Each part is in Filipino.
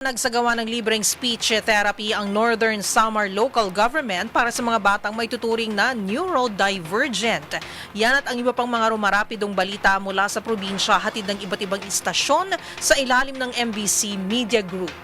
Nagsagawa ng libreng speech therapy ang Northern Samar Local Government para sa mga batang may tuturing na neurodivergent. Yan at ang iba pang mga rumarapidong balita mula sa probinsya hatid ng iba't ibang istasyon sa ilalim ng MBC Media Group.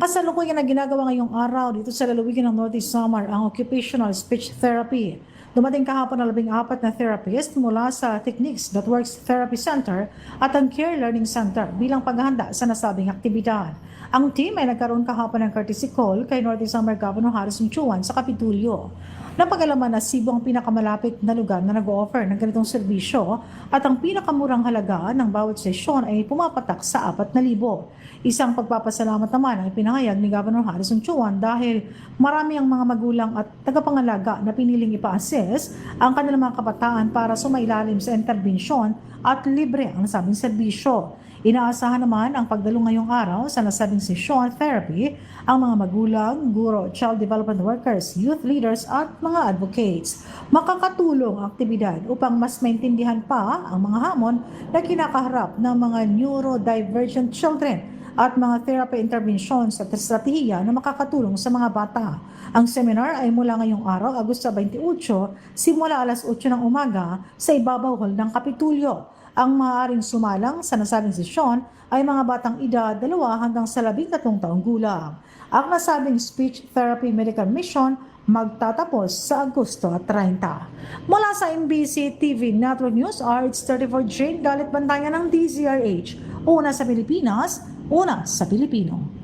Kasalukuyan na ginagawa ngayong araw dito sa lalawigan ng Northern Samar ang occupational speech therapy. Dumating kahapon na 14 na therapist mula sa Techniques.Works Therapy Center at ang Care Learning Center bilang paghahanda sa nasabing aktibidad. Ang team ay nagkaroon kahapon ng courtesy call kay Northern Samar Governor Harrison Chuan sa Kapitulyo. Napag-alaman na Cebu ang pinakamalapit na lugar na nag-o-offer ng ganitong serbisyo at ang pinakamurang halaga ng bawat sesyon ay pumapatak sa 4,000. Isang pagpapasalamat naman ang ipinahayag ni Governor Harrison Chuan dahil marami ang mga magulang at tagapangalaga na piniling ipa-assess ang kanilang mga kabataan para sumailalim sa interbensyon at libre ang nasabing serbisyo. Inaasahan naman ang pagdalo ngayong araw sa nasabing session therapy ang mga magulang, guro, child development workers, youth leaders at mga advocates. Makakatulong ang aktibidad upang mas maintindihan pa ang mga hamon na kinakaharap ng mga neurodivergent children at mga therapy interventions at estratehiya na makakatulong sa mga bata. Ang seminar ay mula ngayong araw, Agosto 28, simula alas 8 ng umaga sa ibabaw hall ng Kapitulyo. Ang maaaring sumalang sa nasabing sesyon ay mga batang edad 2 hanggang sa 13 taong gulang. Ang nasabing speech therapy medical mission magtatapos sa Agosto 30. Mula sa MBC TV Network News, RH34 Jane Galit Bantayan ng DZRH. Una sa Pilipinas, una sa Pilipino.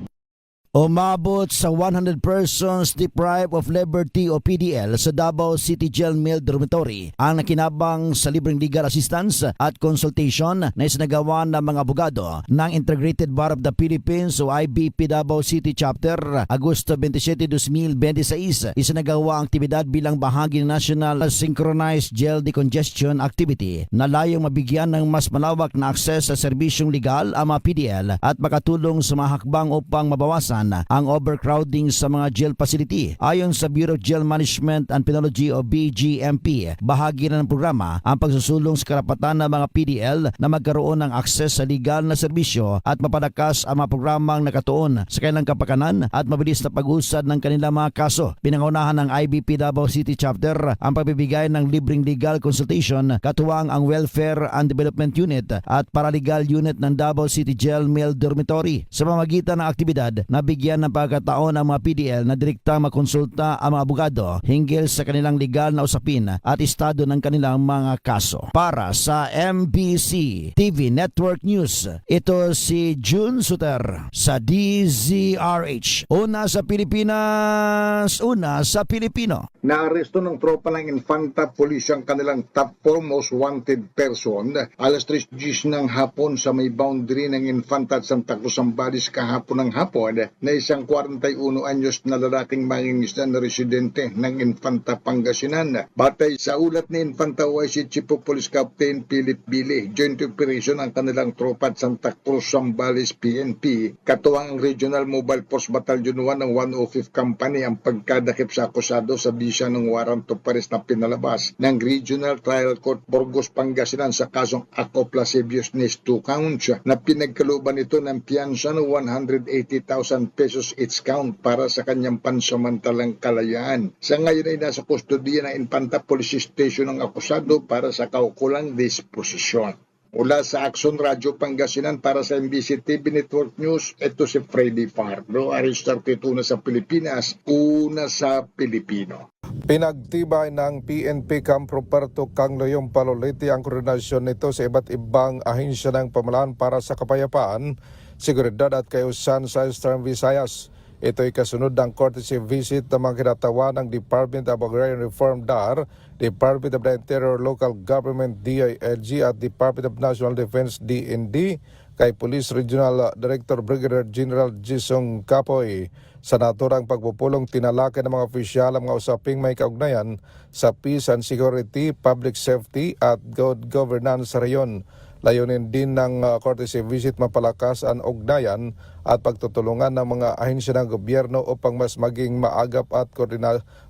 Umabot sa 100 persons deprived of liberty o PDL sa Davao City Jail Male Dormitory ang nakinabang sa libreng legal assistance at consultation na isinagawa ng mga abogado ng Integrated Bar of the Philippines o IBP Davao City Chapter. Agosto 27, 2026, isinagawa ang aktibidad bilang bahagi ng National Synchronized Jail Decongestion Activity na layong mabigyan ng mas malawak na akses sa serbisyong legal ang mga PDL at makatulong sa mga hakbang upang mabawasan ang overcrowding sa mga jail facility. Ayon sa Bureau of Jail Management and Penology o BGMP, bahagi na ng programa ang pagsusulong sa karapatan ng mga PDL na magkaroon ng akses sa legal na serbisyo at mapalakas ang mga programang nakatuon sa kanilang kapakanan at mabilis na pag-usad ng kanilang mga kaso. Pinangunahan ng IBP Davao City Chapter ang pagbibigay ng libreng legal consultation katuwang ang Welfare and Development Unit at Paralegal Unit ng Davao City Jail Male Dormitory. Sa pamamagitan ng aktibidad, nabigyan ng pagkataon ang mga PDL na direktang makonsulta ang mga abogado hinggil sa kanilang legal na usapin at estado ng kanilang mga kaso. Para sa MBC TV Network News, ito si June Suter sa DZRH. Una sa Pilipinas, una sa Pilipino. Naaresto ng tropa ng Infanta Police ang kanilang top foremost wanted person alas 3:10 ng hapon sa may boundary ng Infanta at Santa Cruz Zambales kahapon ng hapon na isang 41 anyos na lalaking mangingisda na residente ng Infanta Pangasinan. Batay sa ulat ni Infanta OIC Chief of Police Captain Philip Bili, joint operation ang kanilang tropa at Santa Cruz Zambales PNP, katuwang ang Regional Mobile Force Battalion 1 ng 105th Company ang pagkadakip sa akusado sa bisya ng warrant of arrest na pinalabas ng Regional Trial Court Burgos Pangasinan sa kasong act of lasciviousness 2 counts na pinagkaluban ito ng piyansa ng 180,000 pesos each count para sa kanyang pansamantalang kalayaan. Sa ngayon ay nasa kustodiya ng Infanta Police Station ang akusado para sa kaukulang disposisyon. Mula sa Action Radio Pangasinan para sa MBC TV Network News, ito si Freddy Fardo, RH32 sa Pilipinas, una sa Pilipino. Pinagtibay ng PNP Camp Roberto Cangloyong Palolete ang koordinasyon nito sa iba't ibang ahensya ng pamahalaan para sa kapayapaan, seguridad at kaayusan sa Eastern Visayas. Ito ay kasunod ng courtesy visit ng mga kinatawan ng Department of Agrarian Reform DAR, Department of the Interior Local Government DILG at Department of National Defense DND kay Police Regional Director Brigadier General Jisung Kapoy. Sa naturang pagpupulong tinalakay ng mga opisyal ang mga usaping may kaugnayan sa peace and security, public safety at good governance sa reyon. Layunin din ng courtesy visit mapalakas ang ugnayan at pagtutulungan ng mga ahensya ng gobyerno upang mas maging maagap at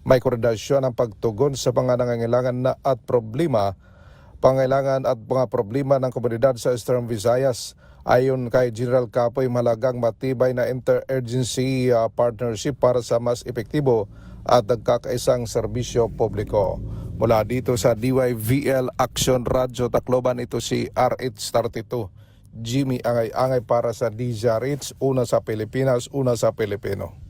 may koordinasyon ang pagtugon sa mga nangangailangan na at problema pangailangan at mga problema ng komunidad sa Eastern Visayas. Ayon kay General Capoy, mahalagang matibay na interagency partnership para sa mas epektibo at nagkakaisang serbisyo publiko. Mula dito sa DYVL Action Radio Tacloban, ito si RH32. Jimmy Angay-Angay para sa DZRH, una sa Pilipinas, una sa Pilipino.